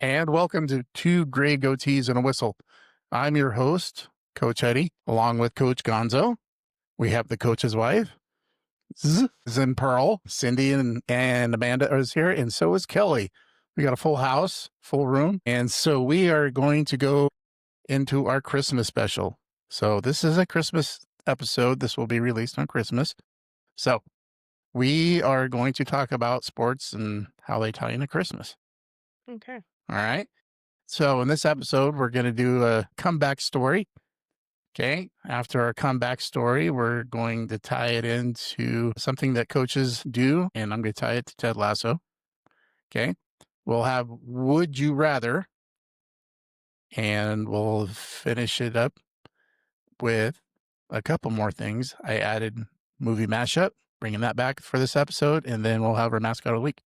and welcome to Two Gray Goatees and a Whistle. I'm your host, Coach Huddy, along with Coach Gonzo. We have the coach's wife, Zin Pearl, Cindy and Amanda is here, and so is Kelley. We got a full house, full room, and so we are going to go into our Christmas special. So this is a Christmas episode. This will be released on Christmas. So we are going to talk about sports and how they tie into Christmas. Okay. All right. So in this episode, we're going to do a comeback story. Okay. After our comeback story, we're going to tie it into something that coaches do, and I'm going to tie it to Ted Lasso. Okay. We'll have Would You Rather, and we'll finish it up with a couple more things. I added movie mashup, bringing that back for this episode, and then we'll have our mascot of the week.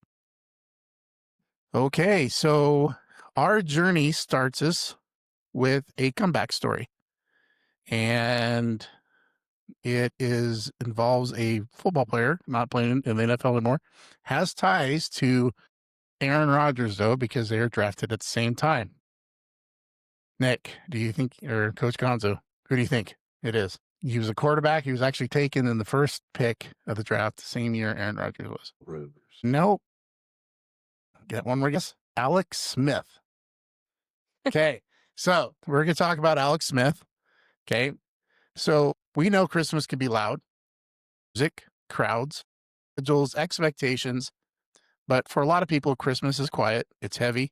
Okay, so our journey starts us with a comeback story, and it involves a football player not playing in the NFL anymore, has ties to Aaron Rodgers though, because they are drafted at the same time. Nick, do you think, or Coach Gonzo, who do you think it is? He was a quarterback. He was actually taken in the first pick of the draft the same year Aaron Rodgers was. Rose. Nope. Get one more guess. Alex Smith. Okay, so we're going to talk about Alex Smith. Okay, so we know Christmas can be loud, music, crowds, individuals, expectations, but for a lot of people, Christmas is quiet, it's heavy,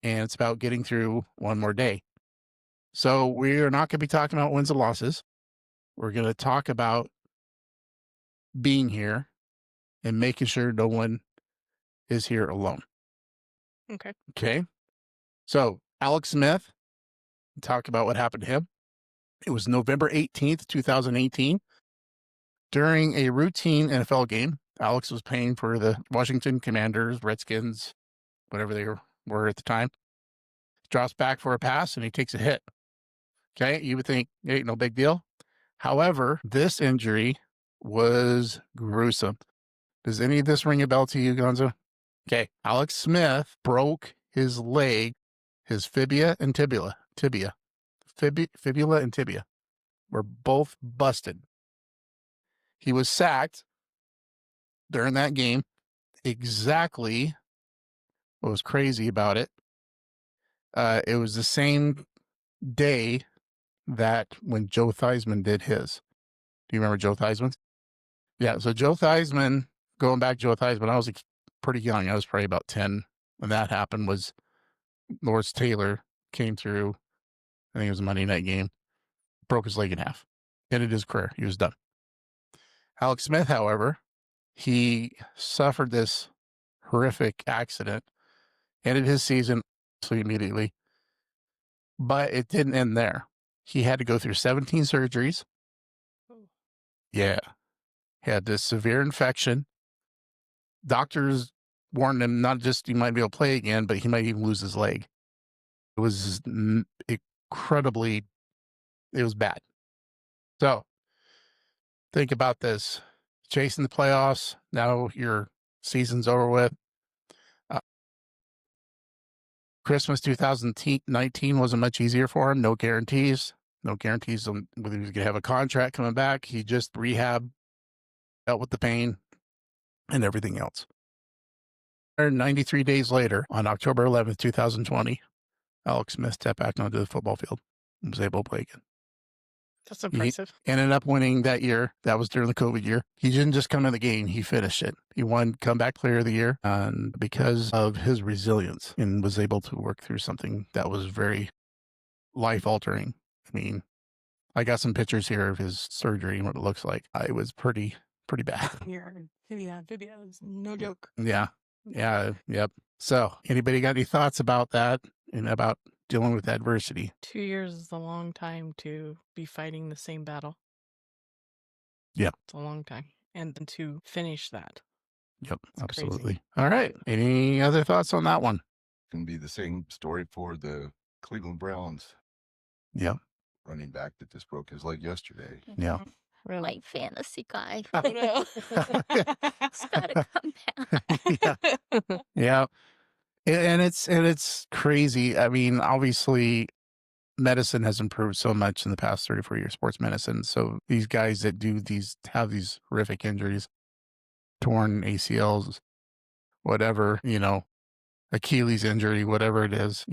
and it's about getting through one more day. So we're not going to be talking about wins and losses. We're going to talk about being here and making sure no one is here alone. Okay. Okay, so Alex Smith, talk about what happened to him. It was November 18th, 2018. During a routine NFL game, Alex was playing for the Washington Commanders, Redskins, whatever they were at the time. Drops back for a pass and he takes a hit. Okay, you would think, hey, no big deal. However, this injury was gruesome. Does any of this ring a bell to you, Gonzo? Okay, Alex Smith broke his leg, his fibula and tibia. Fibula and tibia were both busted. He was sacked during that game. Exactly what was crazy about it, it was the same day that when Joe Theismann did his. Do you remember Joe Theismann? Yeah, so Joe Theismann, going back to Joe Theismann, I was pretty young. I was probably about 10 when that happened. Was Lawrence Taylor came through, I think it was a Monday night game, broke his leg in half, ended his career. He was done. Alex Smith, however, he suffered this horrific accident, ended his season immediately, but it didn't end there. He had to go through 17 surgeries. Yeah. He had this severe infection. Doctors warned him not just he might be able to play again, but he might even lose his leg. It was incredibly, it was bad. So think about this. Chasing the playoffs. Now your season's over with. Christmas 2019 wasn't much easier for him. No guarantees. No guarantees on whether he was going to have a contract coming back. He just rehabbed, dealt with the pain and everything else. 93 days later, on October 11th, 2020, Alex Smith stepped back onto the football field and was able to play again. That's impressive. He ended up winning that year. That was during the COVID year. He didn't just come to the game. He finished it. He won Comeback Player of the Year, and because of his resilience and was able to work through something that was very life-altering. I mean, I got some pictures here of his surgery and what it looks like. It was pretty bad. Yeah, is no joke. Yeah. Yep. So anybody got any thoughts about that and about dealing with adversity? 2 years is a long time to be fighting the same battle. Yep. It's a long time. And then to finish that. Yep, It's absolutely. crazy. All right. Any other thoughts on that one? Can be the same story for the Cleveland Browns Yep. running back that just broke his leg yesterday. Yeah. Really? My fantasy guy. Oh, no. It's gotta come back. Yeah. And it's crazy. I mean, obviously, medicine has improved so much in the past 34 years, sports medicine. So these guys that have these horrific injuries, torn ACLs, whatever, Achilles injury, whatever it is,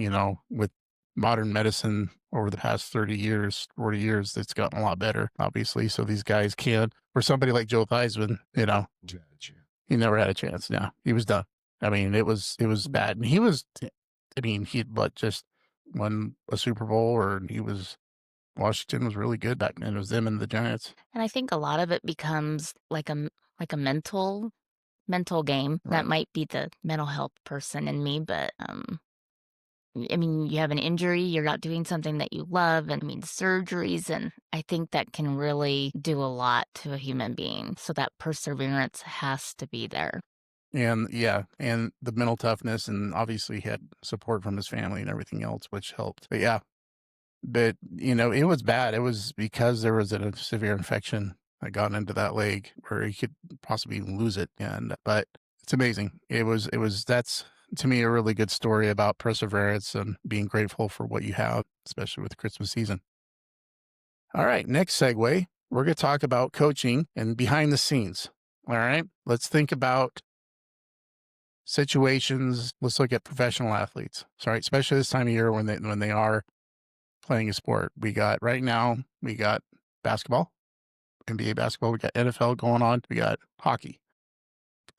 with modern medicine over the past 30 years, 40 years, it's gotten a lot better, obviously. So these guys can, for somebody like Joe Theismann, he never had a chance. Yeah, he was done. I mean, it was bad. And he'd just won a Super Bowl, or Washington was really good back then. It was them and the Giants. And I think a lot of it becomes like a mental game. That Right. might be the mental health person in me, but I mean, you have an injury, you're not doing something that you love, and I mean, surgeries, and I think that can really do a lot to a human being. So that perseverance has to be there. And yeah, and the mental toughness, and obviously he had support from his family and everything else, which helped. But yeah, it was bad. It was because there was a severe infection that got into that leg where he could possibly even lose it. But it's amazing. That's to me a really good story about perseverance and being grateful for what you have, especially with the Christmas season. All right, next segue, we're going to talk about coaching and behind the scenes. All right, let's think about situations. Let's look at professional athletes. Sorry, especially this time of year when they are playing a sport. We got basketball, NBA basketball. We got NFL going on. We got hockey.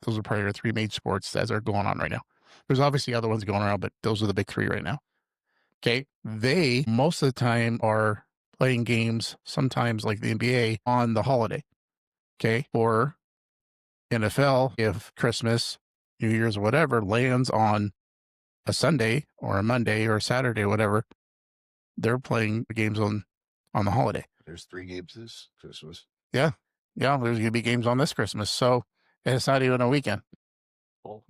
Those are probably our three major sports as are going on right now. There's obviously other ones going around, but those are the big three right now. Okay. They most of the time are playing games, sometimes like the NBA, on the holiday. Okay. Or NFL, if Christmas, New Year's, or whatever lands on a Sunday or a Monday or a Saturday, whatever, they're playing the games on the holiday. There's 3 games this Christmas. Yeah. Yeah. There's going to be games on this Christmas. So, and it's not even a weekend. Oh,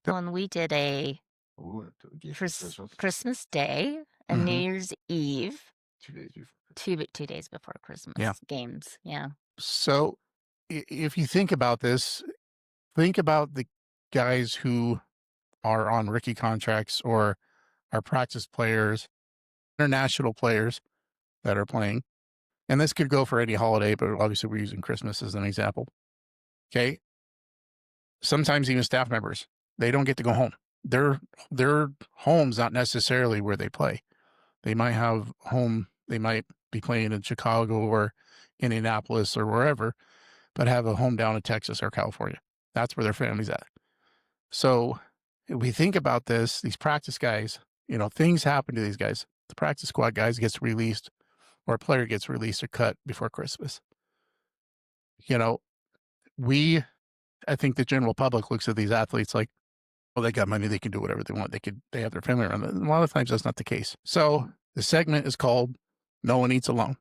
Well, and we did a we went to a game for Christmas. Christmas Day and New Mhm. Year's Eve, 2 days before. 2 days before Christmas Yeah. games. Yeah. So, if you think about this, think about the guys who are on rookie contracts or are practice players, international players that are playing. And this could go for any holiday, but obviously we're using Christmas as an example. Okay. Sometimes even staff members, they don't get to go home. Their home's not necessarily where they play. They might have home, they might be playing in Chicago or Indianapolis or wherever, but have a home down in Texas or California. That's where their family's at. So if we think about this, these practice guys, things happen to these guys. The practice squad guys gets released, or a player gets released or cut before Christmas. I think the general public looks at these athletes like, well, they got money, they can do whatever they want. They have their family around them. A lot of times that's not the case. So the segment is called No One Eats Alone.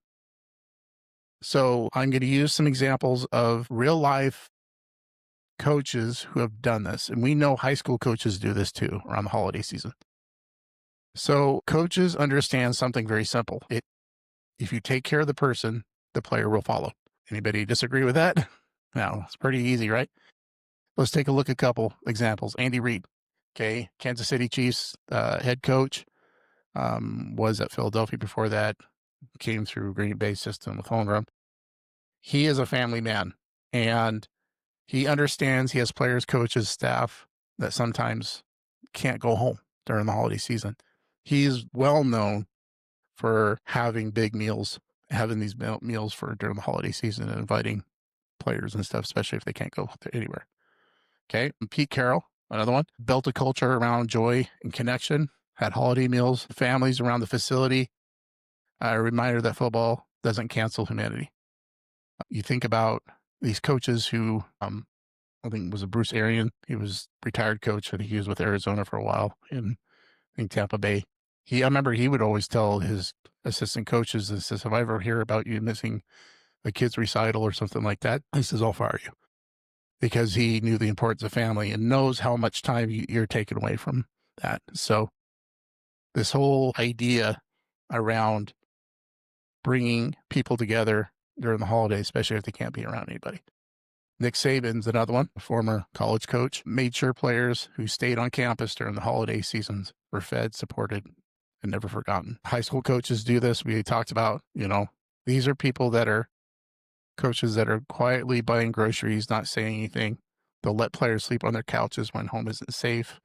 So I'm going to use some examples of real life coaches who have done this. And we know high school coaches do this too around the holiday season. So coaches understand something very simple. If you take care of the person, the player will follow. Anybody disagree with that? No, it's pretty easy, right? Let's take a look at a couple examples. Andy Reid, okay, Kansas City Chiefs head coach, was at Philadelphia before that, came through Green Bay system with homegrown. He is a family man, and he understands he has players, coaches, staff that sometimes can't go home during the holiday season. He's well known for having big meals, having these meals for during the holiday season and inviting players and stuff, especially if they can't go anywhere. Okay. And Pete Carroll, another one, built a culture around joy and connection, had holiday meals, families around the facility. A reminder that football doesn't cancel humanity. You think about these coaches who, I think it was a Bruce Arian. He was retired coach, and he was with Arizona for a while in Tampa Bay. I remember he would always tell his assistant coaches, and says, if I ever hear about you missing a kid's recital or something like that, he says, I'll fire you. Because he knew the importance of family and knows how much time you're taken away from that. So this whole idea around bringing people together during the holidays, especially if they can't be around anybody. Nick Saban's another one, a former college coach, made sure players who stayed on campus during the holiday seasons were fed, supported, and never forgotten. High school coaches do this. We talked about, these are people that are coaches that are quietly buying groceries, not saying anything. They'll let players sleep on their couches when home isn't safe.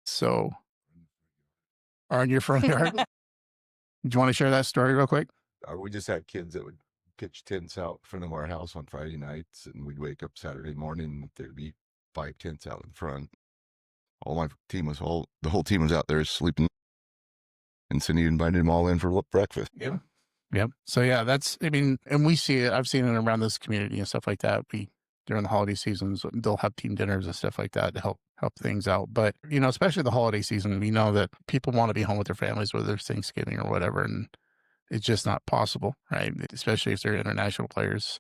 So, are in your front yard? Do you want to share that story real quick? We just had kids that would pitch tents out in front of our house on Friday nights, and we'd wake up Saturday morning. There'd be 5 tents out in front. The whole team was out there sleeping, and Cindy invited them all in for breakfast. Yeah. Yep. So yeah, and we see it. I've seen it around this community and stuff like that. During the holiday seasons, they'll have team dinners and stuff like that to help things out. But, especially the holiday season, we know that people want to be home with their families, whether it's Thanksgiving or whatever. And it's just not possible, right? Especially if they're international players,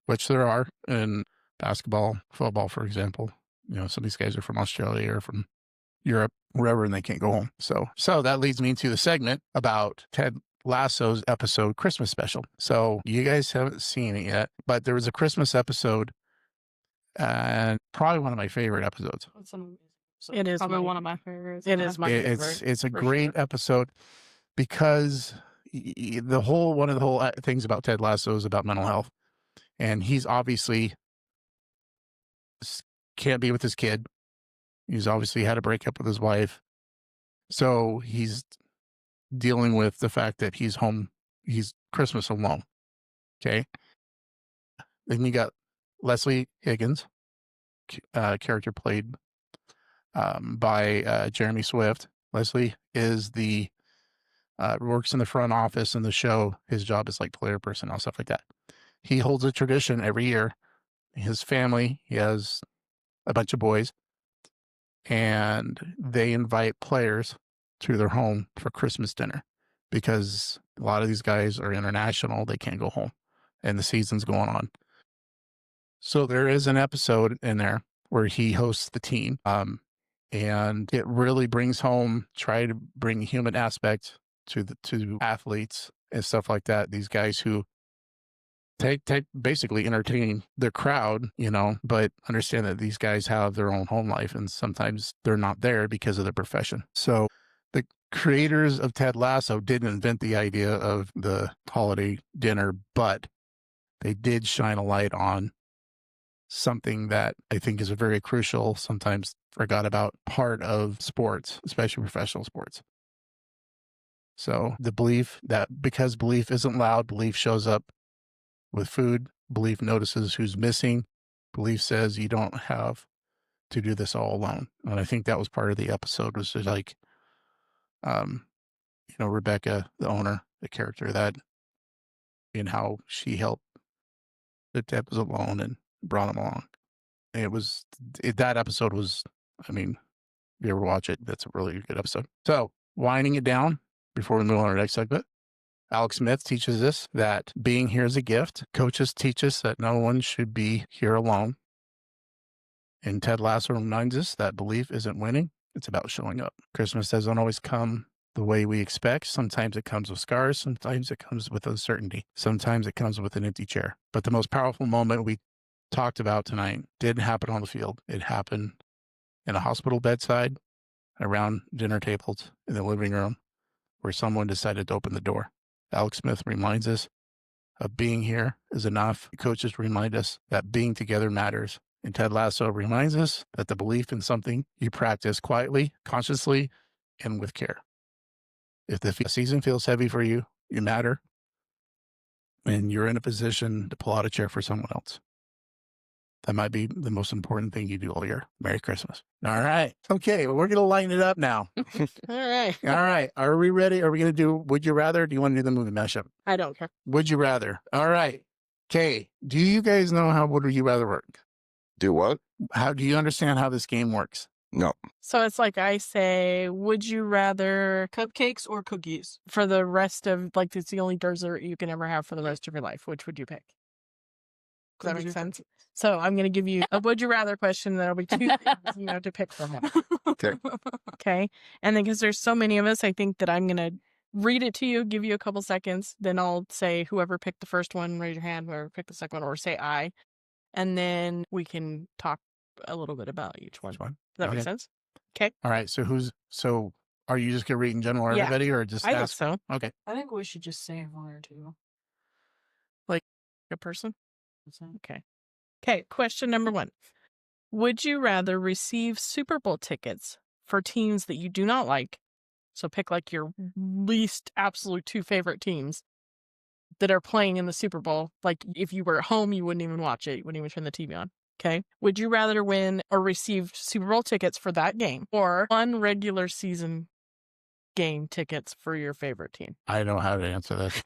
which there are in basketball, football, for example. Some of these guys are from Australia or from Europe, wherever, and they can't go home. So that leads me to the segment about Ted Lasso's episode Christmas special. So you guys haven't seen it yet, but there was a Christmas episode, and probably one of my favorite episodes. It is probably one of my favorites. It is my favorite. It's a great episode because one of the whole things about Ted Lasso is about mental health, and he's obviously can't be with his kid. He's obviously had a breakup with his wife, so he's dealing with the fact that he's home. He's Christmas alone. Okay. Then you got Leslie Higgins, character played by Jeremy Swift. Leslie is works in the front office in the show. His job is like player personnel, stuff like that. He holds a tradition every year. His family, he has a bunch of boys, and they invite players to their home for Christmas dinner because a lot of these guys are international. They can't go home and the season's going on. So there is an episode in there where he hosts the team. And it really brings home, try to bring a human aspect to athletes and stuff like that. These guys who basically entertain their crowd, but understand that these guys have their own home life and sometimes they're not there because of their profession. So the creators of Ted Lasso didn't invent the idea of the holiday dinner, but they did shine a light on something that I think is a very crucial, sometimes forgot about part of sports, especially professional sports. So the belief that because belief isn't loud, belief shows up with food, belief notices who's missing, belief says you don't have to do this all alone. And I think that was part of the episode, was just like, Rebecca, the owner, the character that, and how she helped that Ted was alone and brought him along. That episode was, if you ever watch it, that's a really good episode. So winding it down before we move on to our next segment, Alex Smith teaches us that being here is a gift. Coaches teach us that no one should be here alone. And Ted Lasso reminds us that belief isn't winning. It's about showing up. Christmas doesn't always come the way we expect. Sometimes it comes with scars. Sometimes it comes with uncertainty. Sometimes it comes with an empty chair. But the most powerful moment we talked about tonight didn't happen on the field. It happened in a hospital bedside, around dinner tables, in the living room, where someone decided to open the door. Alex Smith reminds us of being here is enough. Coaches remind us that being together matters. And Ted Lasso reminds us that the belief in something you practice quietly, consciously, and with care. If the season feels heavy for you, you matter, and you're in a position to pull out a chair for someone else. That might be the most important thing you do all year. Merry Christmas. All right. Okay, well, we're going to lighten it up now. All right. All right. Are we ready? Are we going to do Would You Rather? Do you want to do the movie mashup? I don't care. Would you rather? All right. Okay. Do you guys know how Would You Rather work? Do what? How do you understand how this game works? No. So it's like I say, would you rather Cupcakes or cookies? for the rest of, like, it's the only dessert you can ever have for the rest of your life. Which would you pick? Does that make sense? So I'm going to give you a would you rather question. There'll be 2 things you have to pick from it. Okay. Okay. And then because there's so many of us, I think that I'm going to read it to you, give you a couple seconds. Then I'll say whoever picked the first one, raise your hand. Whoever picked the second one, or say I. And then we can talk a little bit about each one. Does that make sense? Okay. All right. So are you just going to read in general, Yeah. everybody, or just I think ask? so. Okay. I think we should just say one or two. A person? Okay. Okay. Question number 1. Would you rather receive Super Bowl tickets for teams that you do not like? So pick like your least absolute 2 favorite teams that are playing in the Super Bowl. Like if you were at home, you wouldn't even watch it. You wouldn't even turn the TV on. Okay. Would you rather win or receive Super Bowl tickets for that game, or 1 regular season game tickets for your favorite team? I don't know how to answer this.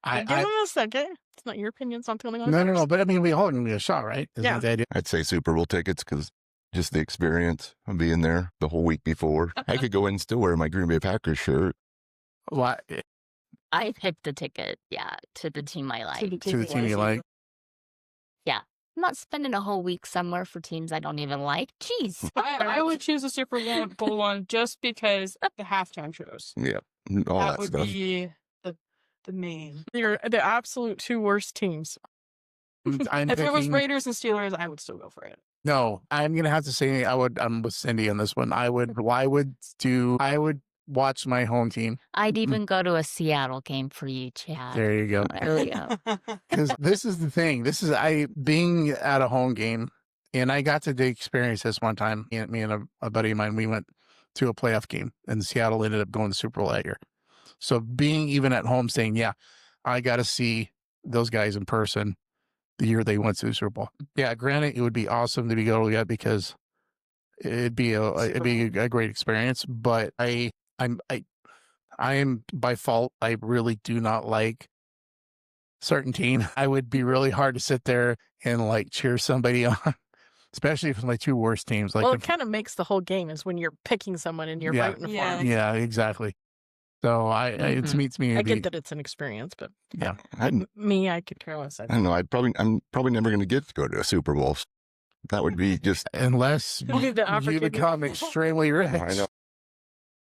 Give them a second. It's not your opinion. It's not the only one. No. But I mean, we all can be a shot, right? Isn't Yeah. that the idea? I'd say Super Bowl tickets because just the experience of being there the whole week before. I could go in and still wear my Green Bay Packers shirt. Well, I picked the ticket, to the team I like. to the team you like. I'm not spending a whole week somewhere for teams I don't even like. Jeez. I would choose a Super Bowl one just because the halftime shows. Yeah. All that that would stuff. be the main. You're the absolute 2 worst teams. I'm If it was picking- Raiders and Steelers, I would still go for it. No, I'm gonna have to say I'm with Cindy on this one. I would watch my home team. I'd even go to a Seattle game for you, Chad. There you go. There we go. Because this is the thing. This is being at a home game, and I got to experience this one time. Me and a buddy of mine, we went to a playoff game, and Seattle ended up going to the Super Bowl that year. So being even at home, saying, "Yeah, I got to see those guys in person," the year they went to the Super Bowl. Yeah, granted, it would be awesome to be going yet because it'd be a great experience. But I am by fault. I really do not like certain team. I would be really hard to sit there and like cheer somebody on, especially if it's my 2 worst teams. Like, Well, it kind of makes the whole game is when you're picking someone and you're Yeah. rooting for Yeah. them. yeah, exactly. So it's me. I it'd be- get that it's an experience, but Yeah, me, I could care less. I don't know. I'm probably never going to get to go to a Super Bowl. That would be just. unless You'll be the you opportunity. become extremely rich. I know.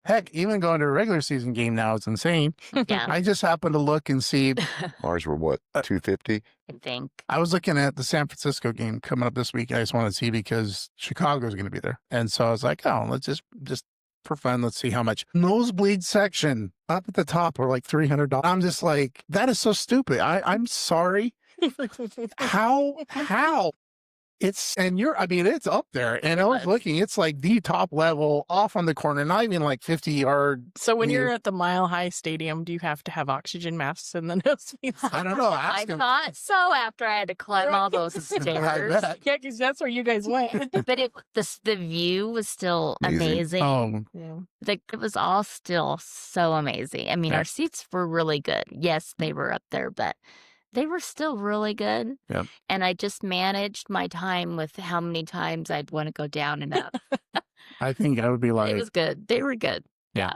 Heck, even going to a regular season game now is insane. Yeah, I just happened to look and see. Ours were what, 250? I think. I was looking at the San Francisco game coming up this week. I just wanted to see because Chicago's going to be there, and so I was like, "Oh, let's just for fun, let's see how much." Nosebleed section up at the top were like $300. I'm just like, that is so stupid. I'm sorry. How? It's it's up there. And I was looking, it's like the top level off on the corner, not even like 50 yard. So when You- you're at the Mile High Stadium, do you have to have oxygen masks in the nosebleeds? I don't know. I Ask him. thought so after I had to climb all those I stairs. bet. Yeah, because that's where you guys went. But the view was still Amazing. amazing. Oh, Yeah. It was all still so amazing. I mean, Yeah. our seats were really good. Yes, they were up there, but they were still really good. Yep. And I just managed my time with how many times I'd want to go down and up. I think I would be It like, was good. They were good. Yeah.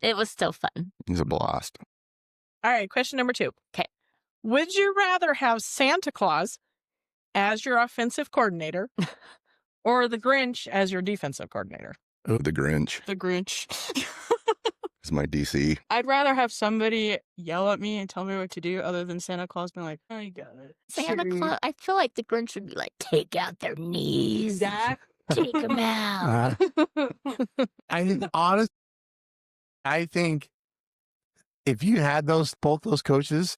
It was still fun. It's a blast. All right, question number 2. 'Kay. Would you rather have Santa Claus as your offensive coordinator or the Grinch as your defensive coordinator? The Grinch The Grinch. is my DC. I'd rather have somebody yell at me and tell me what to do other than Santa Claus being like, "Oh, you got it." Santa Sure. Claus, I feel like the Grinch would be like, take out their knees. Exactly. Take them out. I think if you had both those coaches,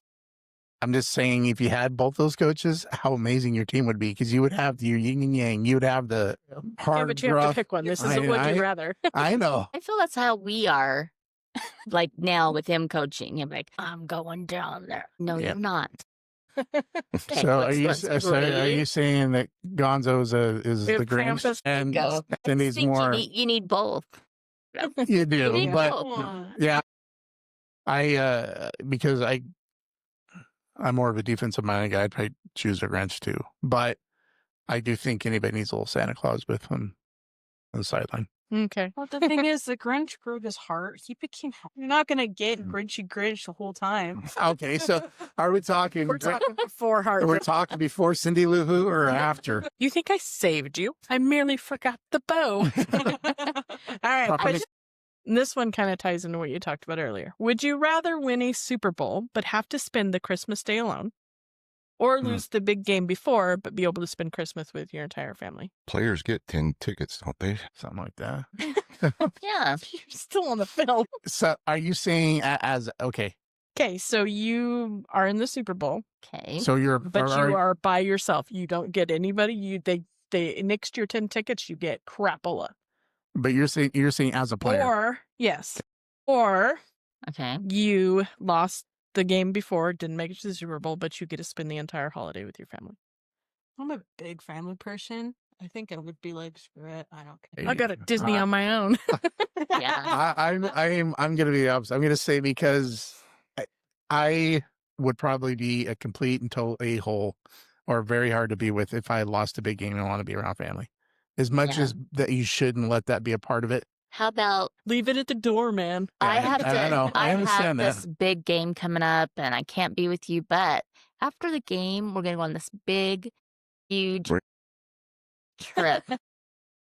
I'm just saying, if you had both those coaches, how amazing your team would be, because you would have your yin and yang. You would have the hard, Yeah, but you have rough. to pick one. This is a would you rather. I know. I feel that's how we are. Like now with him coaching, I'm like, I'm going down there. No, Yeah. you're not. Okay, So let's are you saying that Gonzo is Yeah, the Grinch Krampus. and Go. Cindy's think more? you need both. You do, need but both. yeah, because I'm more of a defensive minded guy. I'd probably choose a Grinch too, but I do think anybody needs a little Santa Claus with him on the sideline. Okay. Well, the thing is, the Grinch grew his heart. He became. You're not gonna get Grinchy Grinch the whole time. Okay, so are we talking? We're talking before heart. We're talking before Cindy Lou Who or after? You think I saved you? I merely forgot the bow. All right. Properly- Question, And this one kind of ties into what you talked about earlier. Would you rather win a Super Bowl but have to spend the Christmas day alone, or lose the big game before but be able to spend Christmas with your entire family? Players get 10 tickets, don't they? Something like that. Yeah. You're still on the field. So are you saying as okay? Okay, so you are in the Super Bowl, Okay. So you're but you are by yourself. You don't get anybody. They nixed your 10 tickets. You get crapola. but you're saying as a player. Or yes, or Okay. you lost the game before, didn't make it to the Super Bowl, but you get to spend the entire holiday with your family. I'm a big family person. I think I would be like, screw it. I don't care. I got a Disney on my own. Yeah. I'm gonna be the opposite. I'm gonna say because I would probably be a complete and total a-hole or very hard to be with if I lost a big game and want to be around family. As much Yeah. as that you shouldn't let that be a part of it. How about Leave it at the door, man. I Yeah, have to I know. I have understand that. this big game coming up and I can't be with you, but after the game we're gonna go on this big, huge Right. trip.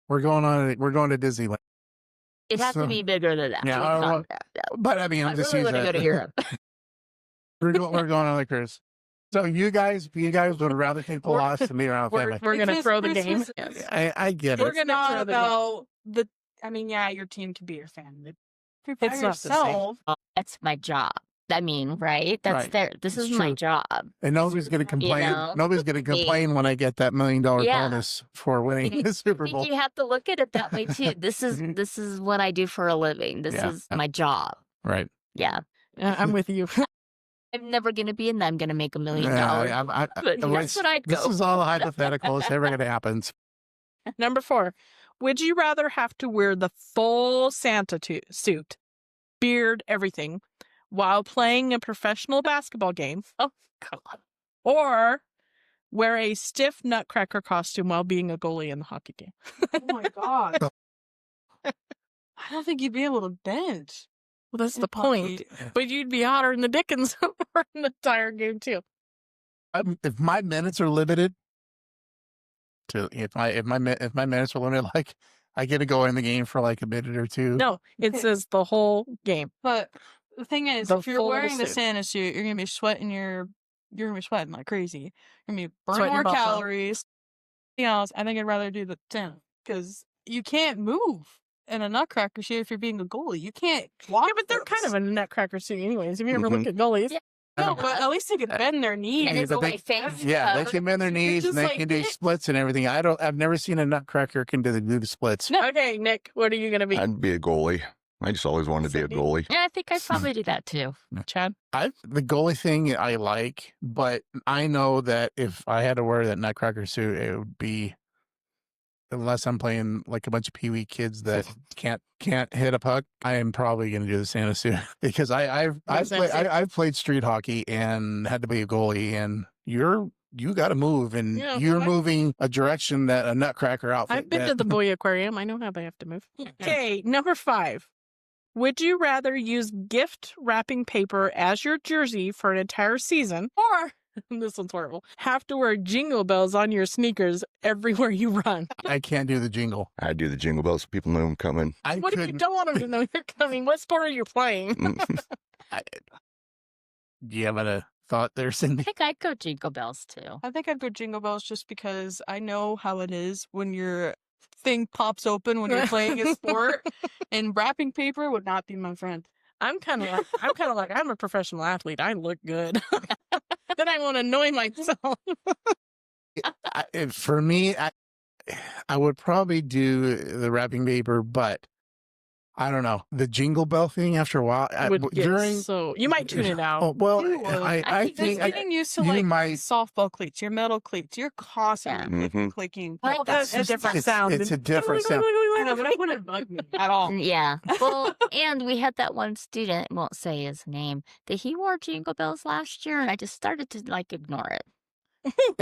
We're going to Disneyland. It has So- to be bigger than that. Yeah, We I can't- don't- But I mean, I I'm just really using want to go to Europe. We're going on the cruise. So you guys would rather take the We're- loss than be around family. We're going to Because throw the game. Christmas- Yes. I get We're it. gonna Not throw the game. about the. I mean, yeah, your team could be your family. If you're by It's not the same. yourself, That's my job. I mean, right? That's Right. this It's is my true. job. And nobody's going to complain. know, Nobody's going to complain when I get that $1 million Yeah. bonus for winning the Super I think Bowl. you have to look at it that way too. This is what I do for a living. This Yeah. is my job. Right. Yeah. I'm with you. I'm never gonna be, and I'm gonna make $1 million. Yeah, But that's what I'd This go. is all hypothetical. It's never going to happen. Number 4. Would you rather have to wear the full Santa suit, beard, everything, while playing a professional basketball game? Oh, God. Or wear a stiff nutcracker costume while being a goalie in the hockey game? oh my god, I don't think you'd be able to bench. Well, that's the in point. hockey. But you'd be hotter than the Dickens for an entire game, too. If my minutes are limited to if my minutes are limited, like I get to go in the game for like a minute or two. No, it says the whole game. But the thing is, The if you're full wearing the suit. Santa suit, you're gonna be sweating you're gonna be sweating like crazy. You're gonna be burning Sweating your more butts off. calories. You know, I think I'd rather do the Santa because you can't move in a nutcracker suit if you're being a goalie. You can't walk. Yeah, but they're kind of a nutcracker suit anyways. If you ever look Mhm. at goalies. Yeah. no, but at least they could bend their knees. And it's but only they- face Yeah, they covered. can bend their knees and just they like can do this. splits and everything. I've never seen a nutcracker can do the splits. No. Okay, Nick, what are you going to be? I'd be a goalie. I just always wanted to be a Sydney? goalie. Yeah, I think I'd probably do that too. Chad? The goalie thing I like, but I know that if I had to wear that nutcracker suit, it would be unless I'm playing like a bunch of peewee kids that can't hit a puck. I am probably going to do the Santa suit because I've played street hockey and had to be a goalie, and you got to move, and Yeah, you're I- moving a direction that a nutcracker outfit. I've been to the boy aquarium. I know how they have to move. Okay, number 5. Would you rather use gift wrapping paper as your jersey for an entire season, or this one's horrible, have to wear jingle bells on your sneakers everywhere you run? I can't do the jingle. I do the jingle bells so people know I'm coming. I What if you couldn't. don't want them to know you're coming? What sport are you playing? Do you have a thought there, I Cindy? think I'd go Jingle Bells too. I think I'd go Jingle Bells just because I know how it is when your thing pops open when you're playing a sport, and wrapping paper would not be my friend. I'm kind of like I'm a professional athlete. I look good. Then I won't annoy myself. For me, I would probably do the wrapping paper, but I don't know the jingle bell thing. After a while, Would get so you might tune it out. Oh, well, You would. I Just think getting used to you like might- softball cleats, your metal cleats, you're constantly Mhm. clicking. Well, Like, that's a just- different sound. It's a different sound. I know, but that wouldn't bug me at all. Yeah. Well, and we had that one student, won't say his name, that he wore Jingle Bells last year, and I just started to like ignore it.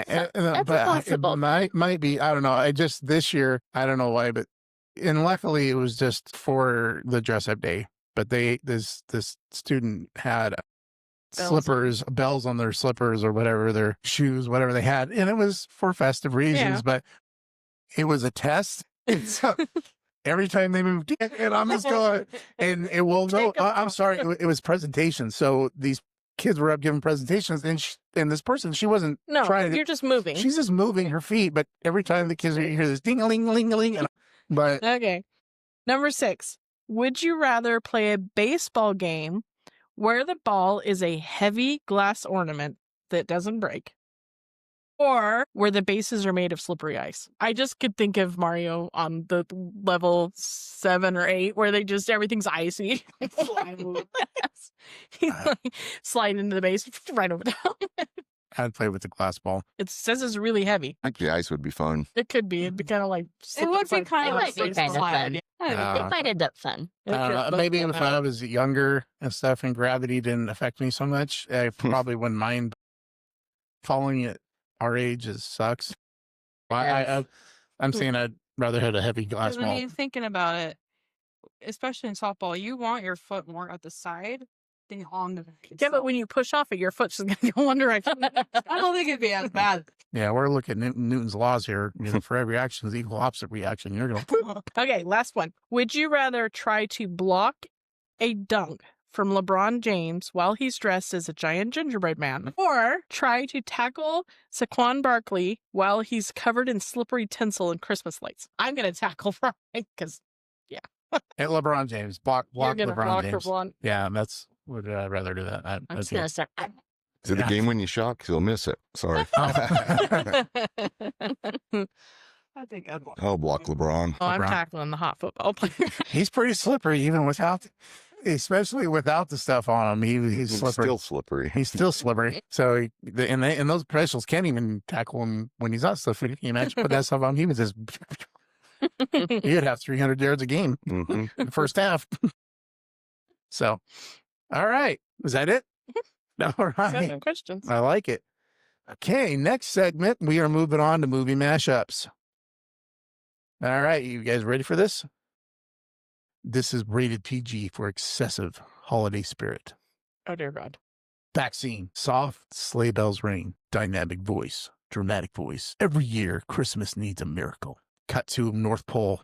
That's But possible. it might be. I don't know. I just this year, I don't know why, but and luckily it was just for the dress up day. But this student had Bells. bells on their slippers or whatever, their shoes, whatever they had, and it was for festive reasons. Yeah. But it was a test. And so Every time they moved, and I'm just going, and it will go. I'm sorry, it was presentation. So these kids were up giving presentations, and this person, she wasn't No, trying to. you're just moving. She's just moving her feet, but every time the kids hear this ding-a-ling-a-ling-a-ling, but Okay. Number 6. Would you rather play a baseball game where the ball is a heavy glass ornament that doesn't break, or where the bases are made of slippery ice? I just could think of Mario on the level 7 or 8 where they just, everything's icy. He's like sliding into the base right over top. I'd play with the glass ball. It says it's really heavy. I think the ice would be fun. It could be. It'd be kind of like. It would be kind It of might like be baseball kinda fun. slide. Yeah. It might end up fun. I don't know. Maybe if I was younger and stuff and gravity didn't affect me so much, I probably wouldn't mind. Following at our age sucks. I'm saying I'd rather have a heavy glass Because when ball. you're thinking about it, especially in softball, you want your foot more at the side than on the. Yeah, but when you push off it, your foot's just going to go one direction. I don't think it'd be as bad. Yeah, we're looking at Newton's laws here. You know, for every action is equal opposite reaction. You're going to. Okay, last one. Would you rather try to block a dunk from LeBron James while he's dressed as a giant gingerbread man, or try to tackle Saquon Barkley while he's covered in slippery tinsel and Christmas lights? I'm going to tackle Brian because Hey, LeBron James. Block you're going to LeBron block James. LeBron. Yeah, would rather do that. I'm just going to start. Is it the game when you shock? 'Cause he'll miss it. Sorry. I think I'd want. I'll block LeBron. Oh, I'm LeBron. tackling the hot football player. He's pretty slippery even without, especially without the stuff on him. He's He's slippery. still slippery. He's still slippery. So, and those professionals can't even tackle him when he's not slippery. Can you imagine put that stuff on him? He was just, he'd have 300 yards a game hmm in the first half. So, all right. Was that it? All right. 7 questions. I like it. Okay, next segment, we are moving on to movie mashups. All right, you guys ready for this? This is rated PG for excessive holiday spirit. Oh, dear God. Vaccine, soft sleigh bells ring, dynamic voice, dramatic voice. Every year, Christmas needs a miracle. Cut to North Pole.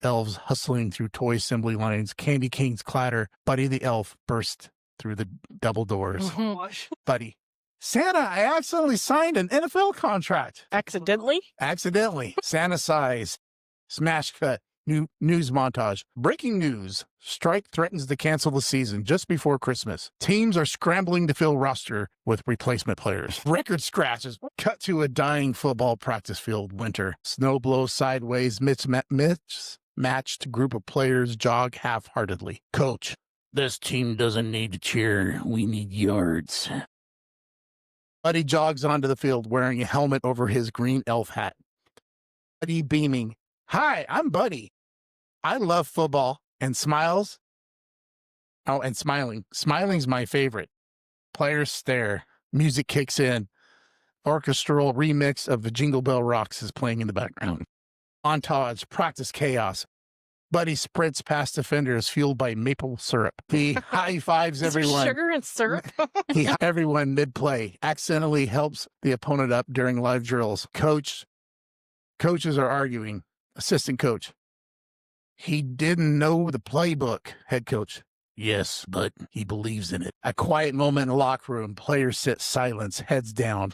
Elves hustling through toy assembly lines, candy canes clatter. Buddy the elf burst through the double doors. Buddy, Santa, I accidentally signed an NFL contract. Accidentally? Accidentally. Santa sighs. Smash cut. New news montage. Breaking news. Strike threatens to cancel the season just before Christmas. Teams are scrambling to fill roster with replacement players. Record scratches. Cut to a dying football practice field. Winter. Snow blows sideways. Mismatched group of players jog half-heartedly. Coach. This team doesn't need to cheer. We need yards. Buddy jogs onto the field wearing a helmet over his green elf hat. Buddy beaming. Hi, I'm Buddy. I love football and smiles. Oh, and smiling. Smiling's my favorite. Players stare. Music kicks in. Orchestral remix of the Jingle Bell Rocks is playing in the background. Montage, practice chaos. Buddy sprints past defenders fueled by maple syrup. He high fives everyone. Sugar and syrup? Everyone mid-play. Accidentally helps the opponent up during live drills. Coaches are arguing. Assistant coach. He didn't know the playbook. Head coach. Yes, but he believes in it. A quiet moment in the locker room. Players sit silence, heads down.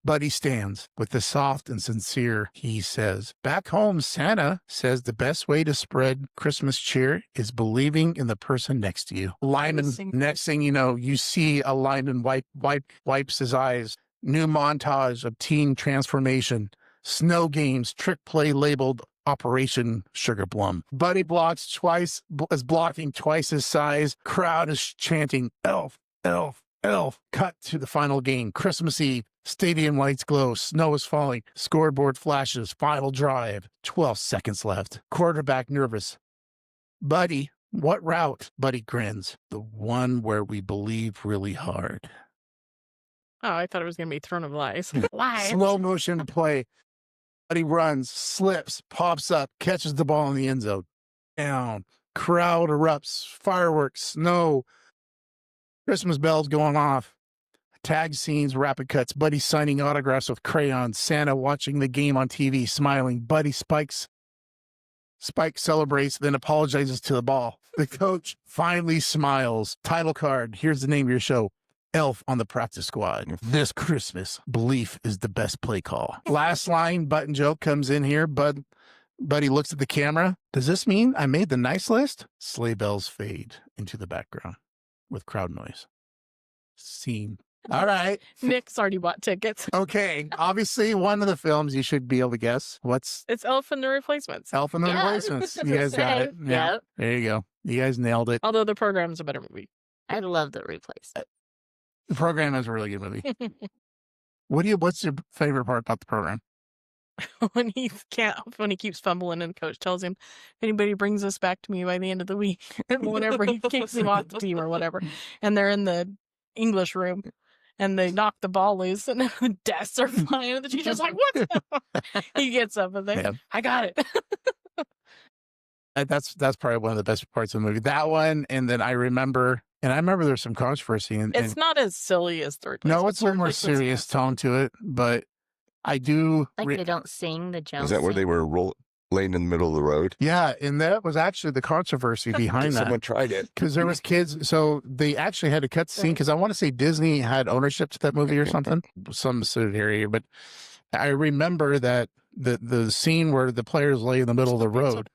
Buddy stands with the soft and sincere. He says, back home, Santa says the best way to spread Christmas cheer is believing in the person next to you. Lyman, next thing you know, you see a lineman wipes his eyes. New montage of teen transformation. Snow games, trick play labeled Operation Sugar Plum. Buddy is blocking twice his size. Crowd is chanting, elf, elf, elf. Cut to the final game. Christmas Eve. Stadium lights glow. Snow is falling. Scoreboard flashes. Final drive. 12 seconds left. Quarterback nervous. Buddy, what route? Buddy grins. The one where we believe really hard. Oh, I thought it was going to be Throne of Lies. Lies. Slow motion play. Buddy runs, slips, pops up, catches the ball in the end zone. Down. Crowd erupts. Fireworks, snow. Christmas bells going off. Tag scenes, rapid cuts. Buddy signing autographs with crayons. Santa watching the game on TV, smiling. Buddy spikes Spike celebrates, then apologizes to the ball. The coach finally smiles. Title card. Here's the name of your show. Elf on the practice squad. This Christmas, belief is the best play call. Last line, Button joke comes in here. Buddy looks at the camera. Does this mean I made the nice list? Sleigh bells fade into the background with crowd noise. Scene. All right. Nick's already bought tickets. Okay. Obviously, one of the films you should be able to guess. What's It's Elf and the Replacements. Elf and the Yeah. Replacements? You guys got it. Same. Yeah. Yep. There you go. You guys nailed it. Although the program's a better movie. I love the replace. The program is a really good movie. What's your favorite part about the program? when he keeps fumbling and coach tells him, if anybody brings this back to me by the end of the week, whenever he kicks him off the team or whatever, and they're in the English room and they knock the ball loose and the desks are flying and the teacher's like, what? He gets up and Yeah. I got it. That's probably one of the best parts of the movie. That one, and then I remember there's some controversy. It's not as silly as the Replacements. No, it's a little more The Replacements serious is- tone to it, but I do. Like they don't sing the Jones. Is that where they were laying in the middle of the road? Yeah, and that was actually the controversy behind that. Someone tried it. Because there was kids, so they actually had to cut the scene. Because I want to say Disney had ownership to that movie or something, some subsidiary. But I remember that the scene where the players lay in the middle of the road.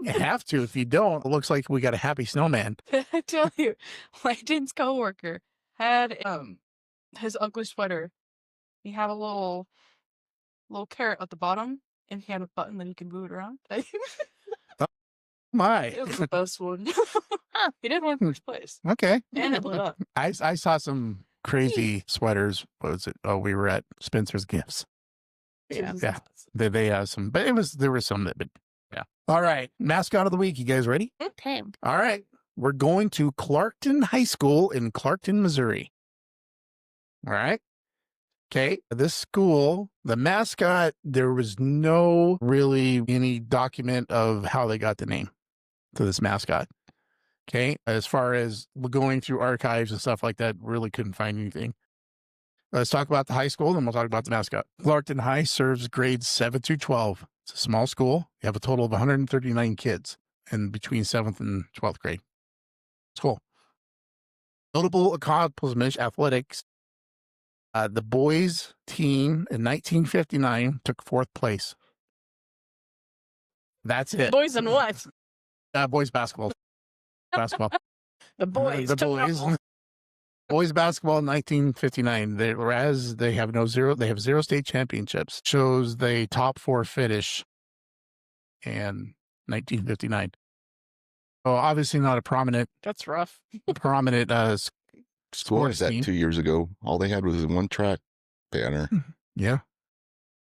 You have to. If you don't, it looks like we got a happy snowman. I tell you, my dad's coworker had his ugly sweater. He had a little carrot at the bottom, and he had a button that he could move it around. My. It was the best one. He did win first place, Okay. and it lit up. I saw some crazy sweaters. What was it? Oh, we were at Spencer's Gifts. Yeah. Yeah. They have some, but there were some that, but yeah. All right. Mascot of the week. You guys ready? Okay. All right. We're going to Clarkton High School in Clarkton, Missouri. All right. Okay. This school, the mascot, there was no really any document of how they got the name to this mascot. Okay. As far as going through archives and stuff like that, really couldn't find anything. Let's talk about the high school, then we'll talk about the mascot. Clarkton High serves grades 7 through 12. It's a small school. You have a total of 139 kids in between 7th and 12th grade. It's cool. Notable accomplishments, athletics. The boys team in 1959 took 4th place. That's it. Boys and what? Boys basketball. The boys. The took boys. all- Boys basketball in 1959. Whereas they have they have 0 state championships. Shows the top 4 finish in 1959. So obviously not a prominent That's rough. School sports is that team. 2 years ago. All they had was a 1-track banner. Yeah.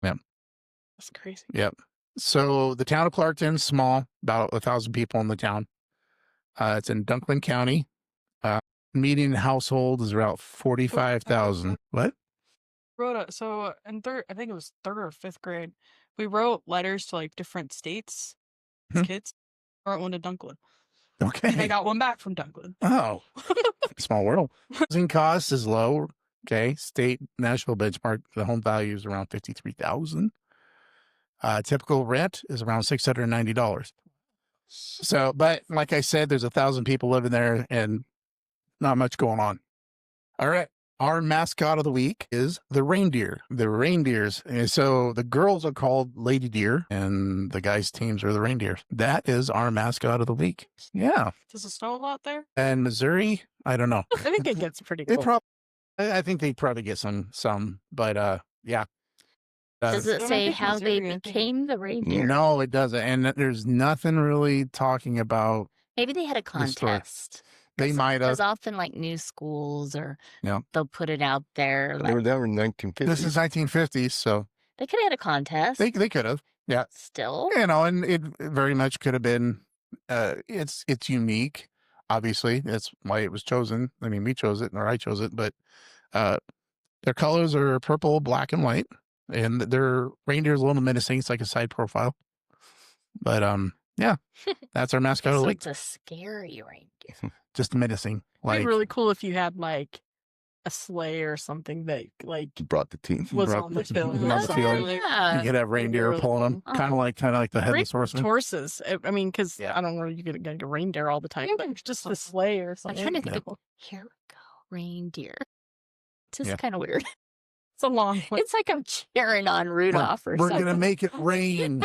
That's crazy. Yep. So the town of Clarkton, small, about 1,000 people in the town. It's in Dunklin County. Median household is about 45,000. What? Wrote so in I think it was 3rd or 5th grade, we wrote letters to like different states as Hmm. kids. Wrote one to Dunklin. And I Okay. got one back from Dunklin. Oh, small world. Housing cost is low. Okay. State national benchmark. The home value is around 53,000. Typical rent is around $690. So, but like I said, there's 1,000 people living there and not much going on. All right. Our mascot of the week is the reindeer. The reindeers. And so the girls are called Lady Deer and the guys' teams are the reindeers. That is our mascot of the week. Yeah. Does it snow a lot there? And Missouri, I don't know. I think it gets pretty It cool. I think they probably get some, but yeah. Does it I say think how they Missouri, I think. became the reindeer? No, it doesn't. And there's nothing really talking about. Maybe they had a The story. contest. They might Because have. often, like new schools, or Yeah. they'll put it out there. And Like, they were down in 1950s. This is 1950s, so they could have had a contest. they could have. Yeah. Still, You know, and it very much could have been. It's unique. Obviously, that's why it was chosen. I mean, we chose it, or I chose it, but their colors are purple, black, and white, and their reindeer's a little menacing. It's like a side profile, but yeah, that's our mascot of so the week. it's a scary reindeer. Just menacing, It'd like be really cool if you had like a sleigh or something that like Brought the team. was Brought on the the- field. on the field. Yeah. You could have reindeer really pulling them, cool. kind of like the headless horseman. Horses. I mean, because Yeah. I don't know, you get a reindeer all the time, but just the sleigh or I'm something. trying to Yeah. think. Here we go. Reindeer. It's just Yeah. kind of weird. It's a long one. It's like I'm cheering on Rudolph or We're something. gonna make it rain.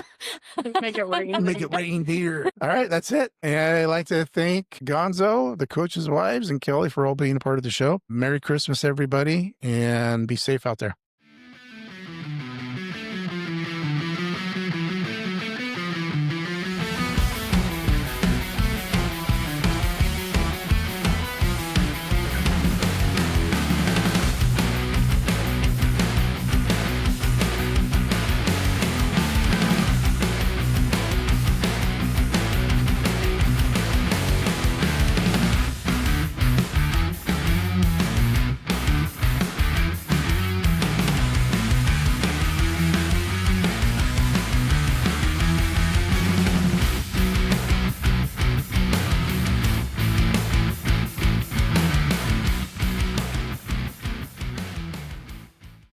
Make it rain. Make it reindeer. All right, that's it. And I'd like to thank Gonzo, the coaches' wives, and Kelley for all being a part of the show. Merry Christmas, everybody, and be safe out there.